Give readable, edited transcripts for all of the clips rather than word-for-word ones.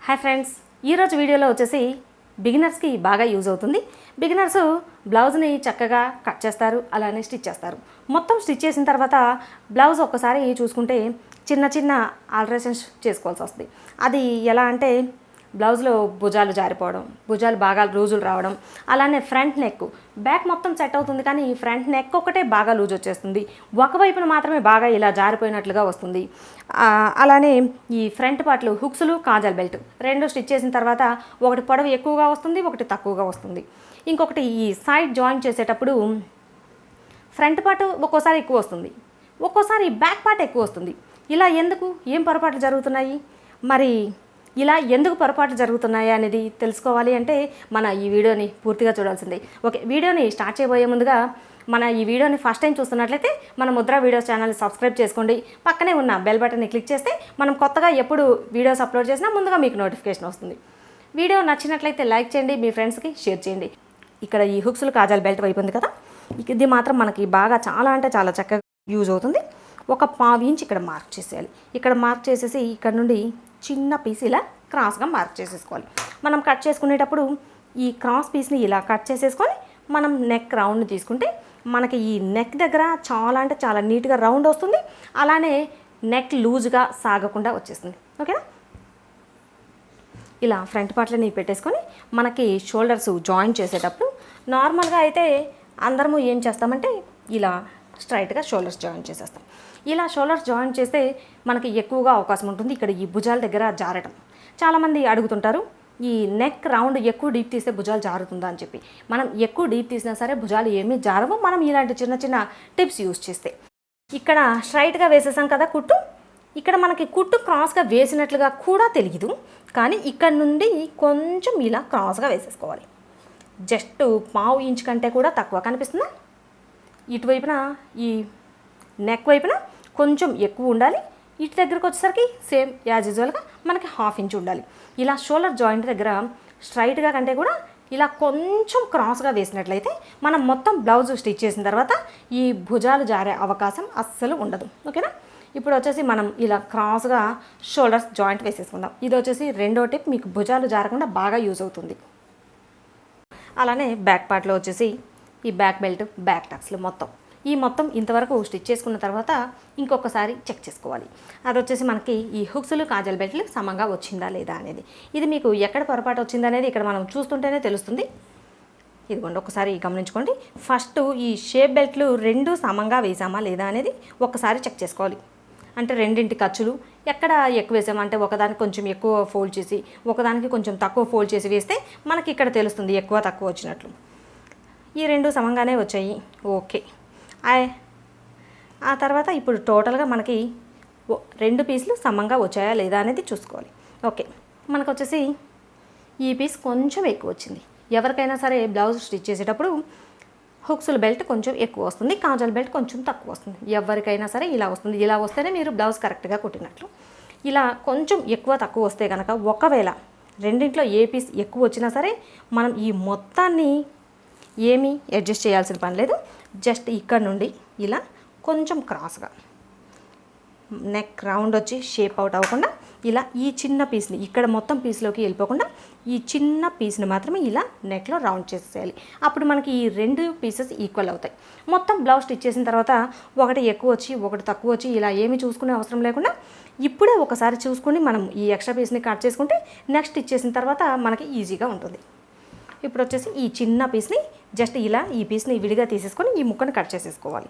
Hi friends, ఈరోజు వీడియోలో వచ్చేసి బిగినర్స్కి బాగా యూజ్ అవుతుంది. బిగినర్స్ బ్లౌజ్ని చక్కగా కట్ చేస్తారు, అలానే స్టిచ్ చేస్తారు. మొత్తం స్టిచ్ చేసిన తర్వాత బ్లౌజ్ ఒక్కసారి చూసుకుంటే చిన్న చిన్న ఆల్టరేషన్స్ చేసుకోవాల్సి వస్తుంది. అది ఎలా అంటే బ్లౌజ్లో భుజాలు జారిపోవడం, భుజాలు బాగా లూజులు రావడం, అలానే ఫ్రంట్ నెక్, బ్యాక్ మొత్తం సెట్ అవుతుంది కానీ ఈ ఫ్రంట్ నెక్ ఒకటే బాగా లూజ్ వచ్చేస్తుంది, ఒకవైపున మాత్రమే బాగా ఇలా జారిపోయినట్లుగా వస్తుంది. అలానే ఈ ఫ్రంట్ పార్ట్లు హుక్స్లు, కాజల్ బెల్ట్ రెండు స్టిచ్ చేసిన తర్వాత ఒకటి పొడవు ఎక్కువగా వస్తుంది, ఒకటి తక్కువగా వస్తుంది. ఇంకొకటి ఈ సైడ్ జాయిన్ చేసేటప్పుడు ఫ్రంట్ పార్ట్ ఒక్కోసారి ఎక్కువ వస్తుంది, ఒక్కోసారి బ్యాక్ పార్ట్ ఎక్కువ వస్తుంది. ఇలా ఎందుకు, ఏం పొరపాట్లు జరుగుతున్నాయి, మరి ఇలా ఎందుకు పొరపాట్లు జరుగుతున్నాయి అనేది తెలుసుకోవాలి అంటే మన ఈ వీడియోని పూర్తిగా చూడాల్సిందే. ఓకే, వీడియోని స్టార్ట్ చేయబోయే ముందుగా మన ఈ వీడియోని ఫస్ట్ టైం చూస్తున్నట్లయితే మన ముద్ర వీడియోస్ ఛానల్ని సబ్స్క్రైబ్ చేసుకోండి. పక్కనే ఉన్న బెల్ బటన్ని క్లిక్ చేస్తే మనం కొత్తగా ఎప్పుడు వీడియోస్ అప్లోడ్ చేసినా ముందుగా మీకు నోటిఫికేషన్ వస్తుంది. వీడియో నచ్చినట్లయితే లైక్ చేయండి, మీ ఫ్రెండ్స్కి షేర్ చేయండి. ఇక్కడ ఈ హుక్స్లు, కాజల్ బెల్ట్ వైపు ఉంది కదా, ఇది మాత్రం మనకి బాగా చాలా అంటే చాలా చక్కగా యూజ్ అవుతుంది. ఒక 1/2 ఇంచ్ ఇక్కడ మార్క్ చేసేయాలి. ఇక్కడ మార్క్ చేసేసి ఇక్కడ నుండి చిన్న పీస్ ఇలా క్రాస్గా మార్క్ చేసేసుకోవాలి. మనం కట్ చేసుకునేటప్పుడు ఈ క్రాస్ పీస్ని ఇలా కట్ చేసేసుకొని మనం నెక్ రౌండ్ని తీసుకుంటే మనకి ఈ నెక్ దగ్గర చాలా అంటే చాలా నీట్గా రౌండ్ వస్తుంది. అలానే నెక్ లూజ్గా సాగకుండా వచ్చేస్తుంది. ఓకేనా, ఇలా ఫ్రంట్ పార్ట్లని పెట్టేసుకొని మనకి షోల్డర్స్ జాయిన్ చేసేటప్పుడు నార్మల్గా అయితే అందరము ఏం చేస్తామంటే ఇలా స్ట్రైట్గా షోల్డర్స్ జాయిన్ చేసేస్తాం. ఇలా షోల్డర్స్ జాయిన్ చేస్తే మనకి ఎక్కువగా అవకాశం ఉంటుంది ఇక్కడ ఈ భుజాల దగ్గర జారటం. చాలామంది అడుగుతుంటారు, ఈ నెక్ రౌండ్ ఎక్కువ డీప్ తీస్తే భుజాలు జారుతుందా అని చెప్పి. మనం ఎక్కువ డీప్ తీసినా సరే భుజాలు ఏమీ జారవు, మనం ఇలాంటి చిన్న చిన్న టిప్స్ యూజ్ చేస్తే. ఇక్కడ స్ట్రైట్గా వేసేసాం కదా కుట్టు, ఇక్కడ మనకి కుట్టు క్రాస్గా వేసినట్లుగా కూడా తెలియదు, కానీ ఇక్కడ నుండి కొంచెం ఇలా క్రాస్గా వేసేసుకోవాలి. జస్ట్ 1/2 ఇంచ్ కంటే కూడా తక్కువ కనిపిస్తుందా. ఇటువైపున ఈ నెక్ వైపున కొంచెం ఎక్కువ ఉండాలి, ఇటు దగ్గరకు వచ్చేసరికి సేమ్ యాజ్ యూజువల్గా మనకి 1/2 ఇంచ్ ఉండాలి. ఇలా షోల్డర్ జాయింట్ దగ్గర స్ట్రైట్గా కంటే కూడా ఇలా కొంచెం క్రాస్గా వేసినట్లయితే మనం మొత్తం బ్లౌజ్ స్టిచ్ చేసిన తర్వాత ఈ భుజాలు జారే అవకాశం అస్సలు ఉండదు. ఓకేనా, ఇప్పుడు వచ్చేసి మనం ఇలా క్రాస్గా షోల్డర్స్ జాయింట్ వేసేసుకుందాం. ఇది వచ్చేసి రెండో టిప్, మీకు భుజాలు జారకుండా బాగా యూజ్ అవుతుంది. అలానే బ్యాక్ పార్ట్లో వచ్చేసి ఈ బ్యాక్ బెల్ట్, బ్యాక్ టక్స్లు మొత్తం ఇంతవరకు స్టిచ్ చేసుకున్న తర్వాత ఇంకొకసారి చెక్ చేసుకోవాలి. అది వచ్చేసి మనకి ఈ హుక్స్లు, కాజల్ బెల్ట్లు సమంగా వచ్చిందా లేదా అనేది. ఇది మీకు ఎక్కడ పొరపాటు వచ్చిందనేది ఇక్కడ మనం చూస్తుంటేనే తెలుస్తుంది. ఇదిగోండి, ఒకసారి గమనించుకోండి. ఫస్ట్ ఈ షేప్ బెల్ట్లు రెండు సమంగా వేసామా లేదా అనేది ఒకసారి చెక్ చేసుకోవాలి. అంటే రెండింటి ఖర్చులు ఎక్కడ ఎక్కువ వేసామంటే ఒకదానికి కొంచెం ఎక్కువ ఫోల్డ్ చేసి ఒకదానికి కొంచెం తక్కువ ఫోల్డ్ చేసి వేస్తే మనకి ఇక్కడ తెలుస్తుంది ఎక్కువ తక్కువ వచ్చినట్లు. ఈ రెండు సమంగానే వచ్చాయి, ఓకే. ఆ తర్వాత ఇప్పుడు టోటల్గా మనకి 2 పీసులు సమంగా వచ్చాయా లేదా అనేది చూసుకోవాలి. ఓకే, మనకు వచ్చేసి ఈ పీస్ కొంచెం ఎక్కువ వచ్చింది. ఎవరికైనా సరే బ్లౌజ్ స్టిచ్ చేసేటప్పుడు హుక్స్ల బెల్ట్ కొంచెం ఎక్కువ వస్తుంది, కాజల్ బెల్ట్ కొంచెం తక్కువ వస్తుంది. ఎవరికైనా సరే ఇలా వస్తుంది. ఇలా వస్తేనే మీరు బ్లౌజ్ కరెక్ట్గా కుట్టినట్లు. ఇలా కొంచెం ఎక్కువ తక్కువ వస్తే కనుక ఒకవేళ రెండింట్లో ఏ పీస్ ఎక్కువ వచ్చినా సరే మనం ఈ మొత్తాన్ని ఏమీ అడ్జస్ట్ చేయాల్సిన పని లేదు. జస్ట్ ఇక్కడ నుండి ఇలా కొంచెం క్రాస్గా నెక్ రౌండ్ వచ్చి షేప్ అవుట్ అవ్వకుండా ఇలా ఈ చిన్న పీస్ని ఇక్కడ మొత్తం పీస్లోకి వెళ్ళిపోకుండా ఈ చిన్న పీస్ని మాత్రమే ఇలా నెక్లో రౌండ్ చేసేయాలి. అప్పుడు మనకి ఈ 2 పీసెస్ ఈక్వల్ అవుతాయి. మొత్తం బ్లౌజ్ స్టిచ్ చేసిన తర్వాత ఒకటి ఎక్కువ వచ్చి ఒకటి తక్కువ వచ్చి ఇలా ఏమీ చూసుకునే అవసరం లేకుండా ఇప్పుడే ఒకసారి చూసుకుని మనం ఈ ఎక్స్ట్రా పీస్ని కట్ చేసుకుంటే నెక్స్ట్ స్టిచ్ చేసిన తర్వాత మనకి ఈజీగా ఉంటుంది. ఇప్పుడు వచ్చేసి ఈ చిన్న పీస్ని జస్ట్ ఇలా ఈ పీస్ని విడిగా తీసేసుకొని ఈ ముక్కను కట్ చేసేసుకోవాలి.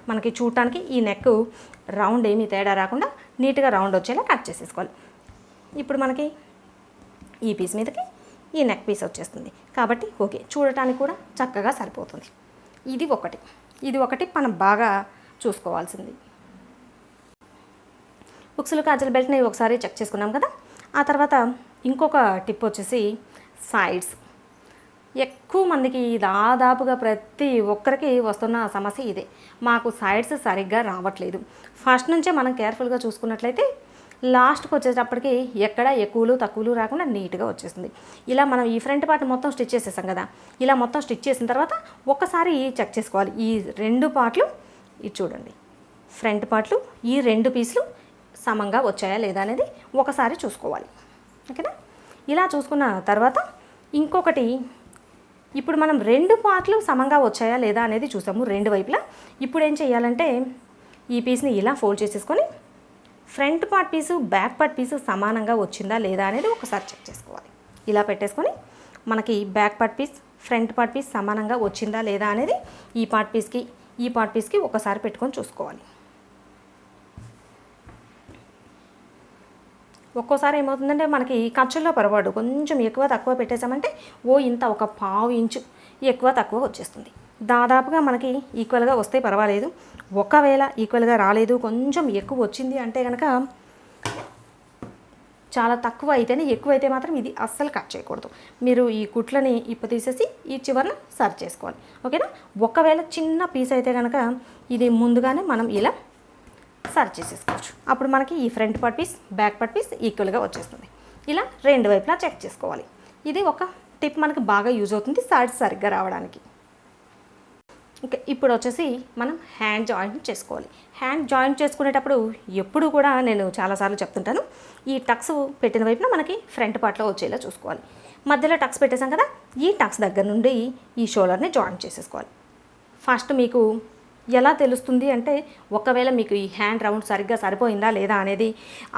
మనకి చూడటానికి ఈ నెక్ రౌండ్ ఏమీ తేడా రాకుండా నీట్గా రౌండ్ వచ్చేలా కట్ చేసేసుకోవాలి. ఇప్పుడు మనకి ఈ పీస్ మీదకి ఈ నెక్ పీస్ వచ్చేస్తుంది కాబట్టి ఓకే, చూడటానికి కూడా చక్కగా సరిపోతుంది. ఇది ఒకటి మనం బాగా చూసుకోవాల్సింది. హుక్స్లు, కాజల్ బెల్ట్ని ఒకసారి చెక్ చేసుకున్నాం కదా. ఆ తర్వాత ఇంకొక టిప్ వచ్చేసి సైడ్స్. ఎక్కువ మందికి దాదాపుగా ప్రతి ఒక్కరికి వస్తున్న సమస్య ఇదే, మాకు సైడ్స్ సరిగ్గా రావట్లేదు. ఫస్ట్ నుంచే మనం కేర్ఫుల్గా చూసుకున్నట్లయితే లాస్ట్కి వచ్చేటప్పటికి ఎక్కడ ఎక్కువలు తక్కువలు రాకుండా నీట్గా వచ్చేస్తుంది. ఇలా మనం ఈ ఫ్రంట్ పార్ట్ మొత్తం స్టిచ్ చేసేసాం కదా, ఇలా మొత్తం స్టిచ్ చేసిన తర్వాత ఒక్కసారి చెక్ చేసుకోవాలి. ఈ 2 పార్ట్లు ఇది చూడండి, ఫ్రంట్ పార్ట్లు ఈ 2 పీసులు సమంగా వచ్చాయా లేదా అనేది ఒకసారి చూసుకోవాలి. ఓకేనా? ఇలా చూసుకున్న తర్వాత ఇంకొకటి, ఇప్పుడు మనం 2 పార్ట్లు సమంగా వచ్చాయా లేదా అనేది చూసాము 2 వైపులా. ఇప్పుడు ఏం చేయాలంటే ఈ పీస్ని ఇలా ఫోల్డ్ చేసేసుకొని ఫ్రంట్ పార్ట్ పీసు బ్యాక్ పార్ట్ పీసు సమానంగా వచ్చిందా లేదా అనేది ఒకసారి చెక్ చేసుకోవాలి. ఇలా పెట్టేసుకొని మనకి back part piece front part piece సమానంగా వచ్చిందా లేదా అనేది ఈ పార్ట్ పీస్కి ఒకసారి పెట్టుకొని చూసుకోవాలి. ఒక్కోసారి ఏమవుతుందంటే మనకి ఖర్చుల్లో పొరపాటు కొంచెం ఎక్కువ తక్కువ పెట్టేసామంటే ఇంత ఒక 1/2 ఇంచు ఎక్కువ తక్కువ వచ్చేస్తుంది. దాదాపుగా మనకి ఈక్వల్గా వస్తే పర్వాలేదు. ఒకవేళ ఈక్వల్గా రాలేదు, కొంచెం ఎక్కువ వచ్చింది అంటే కనుక చాలా తక్కువ అయితేనే, ఎక్కువ అయితే మాత్రం ఇది అస్సలు కట్ చేయకూడదు. మీరు ఈ కుట్లని తీసేసి ఈ చివరన సర్చ్ చేసుకోవాలి. ఓకేనా? ఒకవేళ చిన్న పీస్ అయితే కనుక ఇది ముందుగానే మనం ఇలా సర్చ్ చేసేసుకోవచ్చు. అప్పుడు మనకి ఈ front part piece back part piece ఈక్వల్గా వచ్చేస్తుంది. ఇలా 2 వైపులా చెక్ చేసుకోవాలి. ఇది ఒక టిప్ మనకి బాగా యూజ్ అవుతుంది సైడ్స్ సరిగ్గా రావడానికి. ఓకే, ఇప్పుడు వచ్చేసి మనం హ్యాండ్ జాయింట్ చేసుకోవాలి. హ్యాండ్ జాయింట్ చేసుకునేటప్పుడు ఎప్పుడు కూడా నేను చాలాసార్లు చెప్తుంటాను, ఈ టక్స్ పెట్టిన వైపున మనకి ఫ్రంట్ పార్ట్లో వచ్చేలా చూసుకోవాలి. మధ్యలో టక్స్ పెట్టేసాం కదా, ఈ టక్స్ దగ్గర నుండి ఈ షోల్డర్ని జాయింట్ చేసేసుకోవాలి. ఫస్ట్ మీకు ఎలా తెలుస్తుంది అంటే, ఒకవేళ మీకు ఈ హ్యాండ్ రౌండ్ సరిగ్గా సరిపోయిందా లేదా అనేది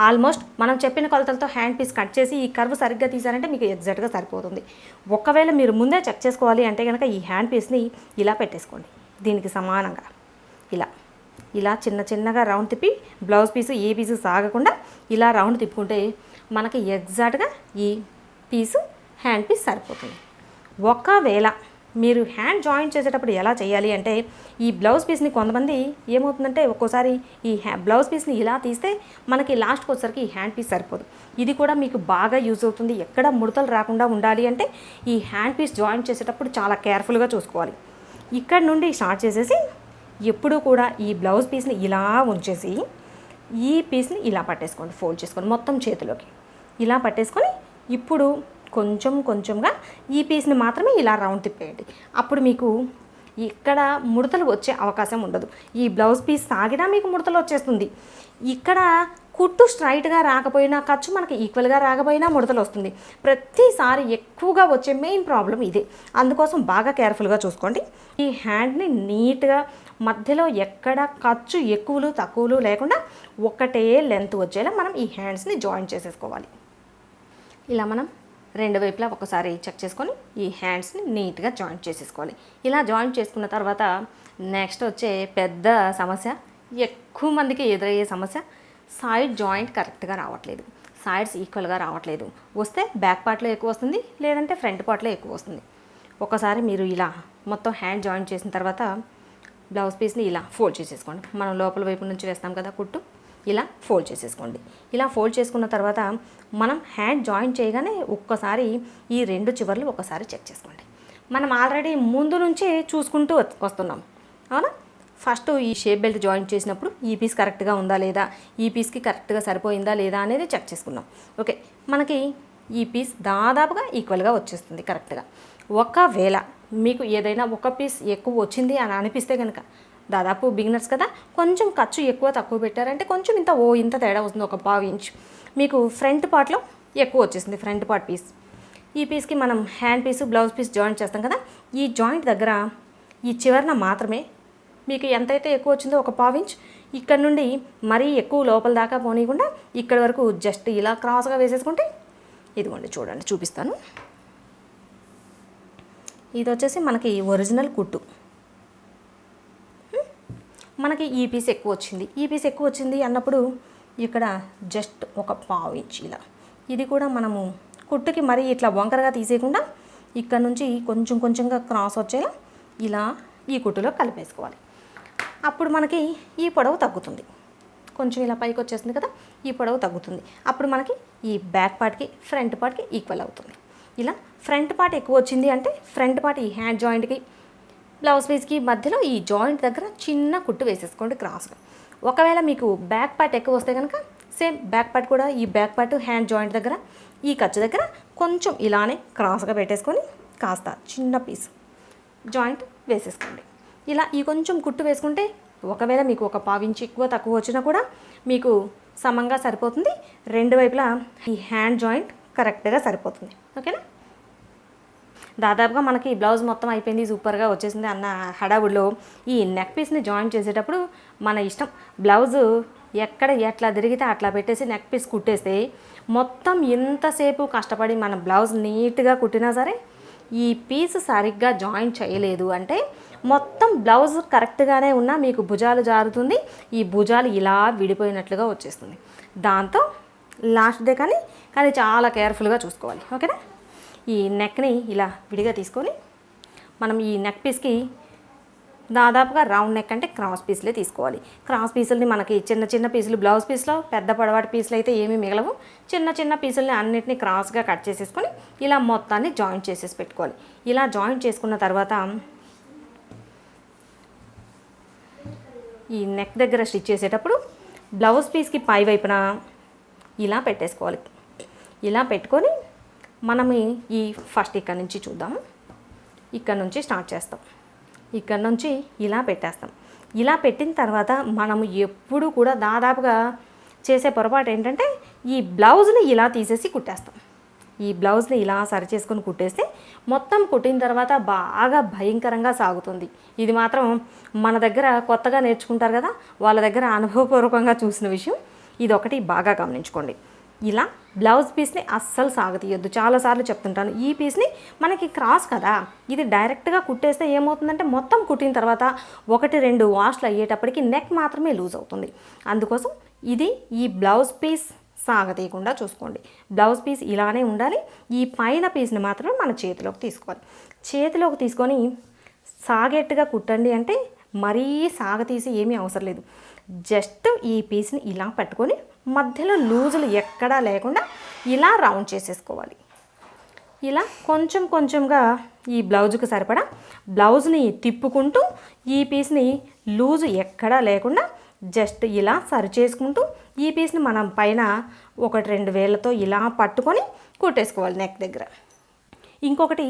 ఆల్మోస్ట్ మనం చెప్పిన కొలతలతో హ్యాండ్ పీస్ కట్ చేసి ఈ కర్వ్ సరిగ్గా తీసారంటే మీకు ఎగ్జాక్ట్గా సరిపోతుంది. ఒకవేళ మీరు ముందే చెక్ చేసుకోవాలి అంటే కనుక ఈ హ్యాండ్ పీస్ని ఇలా పెట్టేసుకోండి. దీనికి సమానంగా ఇలా చిన్నగా రౌండ్ తిప్పి బ్లౌజ్ పీసు ఏ పీసు సాగకుండా ఇలా రౌండ్ తిప్పుకుంటే మనకి ఎగ్జాక్ట్గా ఈ పీసు హ్యాండ్ పీస్ సరిపోతుంది. ఒకవేళ మీరు హ్యాండ్ జాయింట్ చేసేటప్పుడు ఎలా చేయాలి అంటే, ఈ బ్లౌజ్ పీస్ని కొంతమంది ఏమవుతుందంటే ఒక్కోసారి ఈ బ్లౌజ్ పీస్ని ఇలా తీస్తే మనకి లాస్ట్కి వచ్చేసరికి ఈ హ్యాండ్ పీస్ సరిపోదు. ఇది కూడా మీకు బాగా యూజ్ అవుతుంది. ఎక్కడ ముడతలు రాకుండా ఉండాలి అంటే ఈ హ్యాండ్ పీస్ జాయింట్ చేసేటప్పుడు చాలా కేర్ఫుల్గా చూసుకోవాలి. ఇక్కడ నుండి స్టార్ట్ చేసేసి ఎప్పుడూ కూడా ఈ బ్లౌజ్ పీస్ని ఇలా ఉంచేసి ఈ పీస్ని ఇలా పట్టేసుకోండి, ఫోల్డ్ చేసుకోండి మొత్తం చేతిలోకి ఇలా పట్టేసుకొని ఇప్పుడు కొంచెంగా ఈ పీస్ని మాత్రమే ఇలా రౌండ్ తిప్పేయండి. అప్పుడు మీకు ఇక్కడ ముడతలు వచ్చే అవకాశం ఉండదు. ఈ బ్లౌజ్ పీస్ సాగినా మీకు ముడతలు వచ్చేస్తుంది. ఇక్కడ కుట్టు స్ట్రైట్గా రాకపోయినా, ఖర్చు మనకి ఈక్వల్గా రాకపోయినా ముడతలు వస్తుంది. ప్రతిసారి ఎక్కువగా వచ్చే మెయిన్ ప్రాబ్లం ఇదే. అందుకోసం బాగా కేర్ఫుల్గా చూసుకోండి. ఈ హ్యాండ్ని నీట్గా మధ్యలో ఎక్కడ ఖర్చు ఎక్కువలు తక్కువలు లేకుండా ఒకటే లెంత్ వచ్చేలా మనం ఈ హ్యాండ్స్ని జాయింట్ చేసేసుకోవాలి. ఇలా మనం 2 వైపులా ఒకసారి చెక్ చేసుకొని ఈ హ్యాండ్స్ని నీట్గా జాయింట్ చేసేసుకోవాలి. ఇలా జాయింట్ చేసుకున్న తర్వాత నెక్స్ట్ వచ్చే పెద్ద సమస్య, ఎక్కువ మందికి ఎదురయ్యే సమస్య, సైడ్ జాయింట్ కరెక్ట్గా రావట్లేదు, సైడ్స్ ఈక్వల్గా రావట్లేదు. వస్తే బ్యాక్ పార్ట్లో ఎక్కువ వస్తుంది, లేదంటే ఫ్రంట్ పార్ట్లో ఎక్కువ వస్తుంది. ఒకసారి మీరు ఇలా మొత్తం హ్యాండ్ జాయింట్ చేసిన తర్వాత బ్లౌజ్ పీస్ని ఇలా ఫోల్డ్ చేసేసుకోండి. మనం లోపల వైపు నుంచి వేస్తాం కదా కుట్టు, ఇలా ఫోల్డ్ చేసేసుకోండి. ఇలా ఫోల్డ్ చేసుకున్న తర్వాత మనం హ్యాండ్ జాయింట్ చేయగానే ఒక్కసారి ఈ 2 చివర్లు ఒకసారి చెక్ చేసుకోండి. మనం ఆల్రెడీ ముందు నుంచే చూసుకుంటూ వస్తున్నాం అవునా. ఫస్ట్ ఈ షేప్ బెల్ట్ జాయింట్ చేసినప్పుడు ఈ పీస్ కరెక్ట్గా ఉందా లేదా, ఈ పీస్కి కరెక్ట్గా సరిపోయిందా లేదా అనేది చెక్ చేసుకున్నాం. ఓకే, మనకి ఈ పీస్ దాదాపుగా ఈక్వల్గా వచ్చేస్తుంది కరెక్ట్గా. ఒకవేళ మీకు ఏదైనా ఒక పీస్ ఎక్కువ వచ్చింది అని అనిపిస్తే కనుక, దాదాపు బిగినర్స్ కదా, కొంచెం ఖర్చు ఎక్కువ తక్కువ పెట్టారంటే కొంచెం ఇంత తేడా వస్తుంది, ఒక 1/2 ఇంచ్ మీకు ఫ్రంట్ పార్ట్లో ఎక్కువ వచ్చేసింది. ఫ్రంట్ పార్ట్ పీస్, ఈ పీస్కి మనం hand piece blouse piece joint చేస్తాం కదా, ఈ జాయింట్ దగ్గర ఈ చివరన మాత్రమే మీకు ఎంతైతే ఎక్కువ వచ్చిందో ఒక 1/2 ఇంచ్ ఇక్కడ నుండి మరీ ఎక్కువ లోపల దాకా పోనీయకుండా ఇక్కడ వరకు జస్ట్ ఇలా క్రాస్గా వేసేసుకుంటే, ఇదిగోండి చూడండి చూపిస్తాను. ఇది వచ్చేసి మనకి ఒరిజినల్ కుట్టు. మనకి ఈ పీస్ ఎక్కువ వచ్చింది అన్నప్పుడు ఇక్కడ జస్ట్ ఒక 1/2 ఇంచ్ ఇలా, ఇది కూడా మనము కుట్టుకి మరీ ఇట్లా వంకరగా తీసేయకుండా ఇక్కడ నుంచి కొంచెంగా క్రాస్ వచ్చేలా ఇలా ఈ కుట్టులో కలిపేసుకోవాలి. అప్పుడు మనకి ఈ పొడవు తగ్గుతుంది, కొంచెం ఇలా పైకి వచ్చేస్తుంది కదా, ఈ పొడవు తగ్గుతుంది. అప్పుడు మనకి ఈ బ్యాక్ పార్ట్కి ఫ్రంట్ పార్ట్కి ఈక్వల్ అవుతుంది. ఇలా ఫ్రంట్ పార్ట్ ఎక్కువ వచ్చింది అంటే ఫ్రంట్ పార్ట్ ఈ హ్యాండ్ జాయింట్కి బ్లౌజ్ పీస్కి మధ్యలో ఈ జాయింట్ దగ్గర చిన్న కుట్టు వేసేసుకోండి క్రాస్గా. ఒకవేళ మీకు బ్యాక్ పార్ట్ ఎక్కువ వస్తే కనుక సేమ్ బ్యాక్ పార్ట్ కూడా ఈ బ్యాక్ పార్ట్ హ్యాండ్ జాయింట్ దగ్గర ఈ ఖర్చు దగ్గర కొంచెం ఇలానే క్రాస్గా పెట్టేసుకొని కాస్త చిన్న పీస్ జాయింట్ వేసేసుకోండి. ఇలా ఈ కొంచెం కుట్టు వేసుకుంటే ఒకవేళ మీకు ఒక పావించి ఎక్కువ తక్కువ వచ్చినా కూడా మీకు సమంగా సరిపోతుంది. రెండు వైపులా ఈ హ్యాండ్ జాయింట్ కరెక్ట్గా సరిపోతుంది. ఓకేనా? దాదాపుగా మనకి బ్లౌజ్ మొత్తం అయిపోయింది, సూపర్గా వచ్చేసింది అన్న హడావుడిలో ఈ నెక్ పీస్ని జాయిన్ చేసేటప్పుడు మన ఇష్టం. బ్లౌజు ఎక్కడ ఎట్లా తిరిగితే అట్లా పెట్టేసి నెక్ పీస్ కుట్టేస్తే మొత్తం ఎంతసేపు కష్టపడి మన బ్లౌజ్ నీట్గా కుట్టినా సరే ఈ పీస్ సరిగ్గా జాయిన్ చేయలేదు అంటే మొత్తం బ్లౌజ్ కరెక్ట్గానే ఉన్నా మీకు భుజాలు జారుతుంది, ఈ భుజాలు ఇలా విడిపోయినట్లుగా వచ్చేస్తుంది. దాంతో లాస్ట్ డే కానీ చాలా కేర్ఫుల్గా చూసుకోవాలి. ఓకేనా? ఈ నెక్ని ఇలా విడిగా తీసుకొని మనం ఈ నెక్ పీస్కి దాదాపుగా రౌండ్ నెక్ అంటే క్రాస్ పీస్లే తీసుకోవాలి. క్రాస్ పీసుల్ని మనకి చిన్న చిన్న పీసులు బ్లౌజ్ పీస్లో, పెద్ద పొడవాటి పీసులు అయితే ఏమీ మిగలవు. చిన్న చిన్న పీసుల్ని అన్నిటినీ క్రాస్గా కట్ చేసేసుకొని ఇలా మొత్తాన్ని జాయింట్ చేసేసి పెట్టుకోవాలి. ఇలా జాయింట్ చేసుకున్న తర్వాత ఈ నెక్ దగ్గర స్టిచ్ చేసేటప్పుడు బ్లౌజ్ పీస్కి పై వైపున ఇలా పెట్టేసుకోవాలి. ఇలా పెట్టుకొని మనం ఈ ఫస్ట్ ఇక్కడ నుంచి చూద్దాము. ఇక్కడ నుంచి స్టార్ట్ చేస్తాం. ఇక్కడ నుంచి ఇలా పెట్టేస్తాం. ఇలా పెట్టిన తర్వాత మనము ఎప్పుడు కూడా దాదాపుగా చేసే పొరపాటు ఏంటంటే ఈ బ్లౌజ్ని ఇలా తీసేసి కుట్టేస్తాం. ఈ బ్లౌజ్ని ఇలా సరి చేసుకొని కుట్టేస్తే మొత్తం కుట్టిన తర్వాత బాగా భయంకరంగా సాగుతుంది. ఇది మాత్రం మన దగ్గర కొత్తగా నేర్చుకుంటారు కదా, వాళ్ళ దగ్గర అనుభవపూర్వకంగా చూసిన విషయం. ఇది ఒకటి బాగా గమనించుకోండి. ఇలా బ్లౌజ్ పీస్ని అస్సలు సాగతీయొద్దు. చాలాసార్లు చెప్తుంటాను, ఈ పీస్ని మనకి క్రాస్ కదా, ఇది డైరెక్ట్గా కుట్టేస్తే ఏమవుతుందంటే మొత్తం కుట్టిన తర్వాత 1-2 వాష్లు అయ్యేటప్పటికి నెక్ మాత్రమే లూజ్ అవుతుంది. అందుకోసం ఇది ఈ బ్లౌజ్ పీస్ సాగతీయకుండా చూసుకోండి. బ్లౌజ్ పీస్ ఇలానే ఉండాలి. ఈ పైన పీస్ని మాత్రమే మన చేతిలోకి తీసుకోవాలి. చేతిలోకి తీసుకొని సాగేట్టుగా కుట్టండి అంటే మరీ సాగతీసి ఏమీ అవసరం లేదు. జస్ట్ ఈ పీస్ని ఇలా పట్టుకొని మధ్యలో లూజులు ఎక్కడా లేకుండా ఇలా రౌండ్ చేసేసుకోవాలి. ఇలా కొంచెం కొంచెంగా ఈ బ్లౌజుకి సరిపడా బ్లౌజ్ని తిప్పుకుంటూ ఈ పీస్ని లూజు ఎక్కడా లేకుండా జస్ట్ ఇలా సరి చేసుకుంటూ ఈ పీస్ని మనం పైన 1-2 వేళ్ళతో ఇలా పట్టుకొని కుట్టేసుకోవాలి నెక్ దగ్గర. ఇంకొకటి,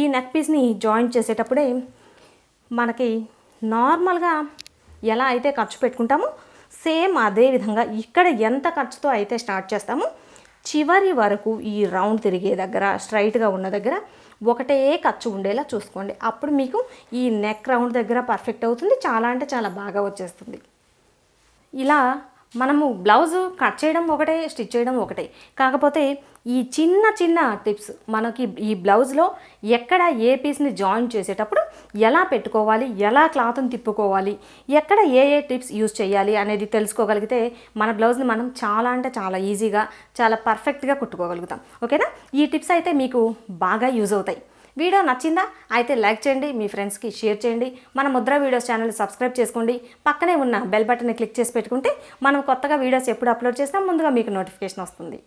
ఈ నెక్ పీస్ని జాయింట్ చేసేటప్పుడే మనకి నార్మల్గా ఎలా అయితే ఖర్చు పెట్టుకుంటామో సేమ్ అదే విధంగా ఇక్కడ ఎంత ఖర్చుతో అయితే స్టార్ట్ చేస్తామో చివరి వరకు ఈ రౌండ్ తిరిగే దగ్గర, స్ట్రైట్గా ఉన్న దగ్గర ఒకటే ఖర్చు ఉండేలా చూసుకోండి. అప్పుడు మీకు ఈ నెక్ రౌండ్ దగ్గర పర్ఫెక్ట్ అవుతుంది. చాలా అంటే చాలా బాగా వచ్చేస్తుంది. ఇలా మనము బ్లౌజ్ కట్ చేయడం ఒకటే, స్టిచ్ చేయడం ఒకటే. కాకపోతే ఈ చిన్న చిన్న టిప్స్ మనకి ఈ బ్లౌజ్లో ఎక్కడ ఏ పీస్ని జాయిన్ చేసేటప్పుడు ఎలా పెట్టుకోవాలి, ఎలా క్లాత్ని తిప్పుకోవాలి, ఎక్కడ ఏ టిప్స్ యూజ్ చేయాలి అనేది తెలుసుకోగలిగితే మన బ్లౌజ్ని మనం చాలా అంటే చాలా ఈజీగా, చాలా పర్ఫెక్ట్గా కుట్టుకోగలుగుతాం. ఓకేనా? ఈ టిప్స్ అయితే మీకు బాగా యూజ్ అవుతాయి. వీడియో నచ్చిందా? అయితే లైక్ చేయండి, మీ ఫ్రెండ్స్కి షేర్ చేయండి. మన ముద్ర వీడియోస్ ఛానల్ సబ్స్క్రైబ్ చేసుకోండి. పక్కనే ఉన్న బెల్ బటన్ని క్లిక్ చేసి పెట్టుకుంటే మనం కొత్తగా వీడియోస్ ఎప్పుడు అప్లోడ్ చేసినా ముందుగా మీకు నోటిఫికేషన్ వస్తుంది.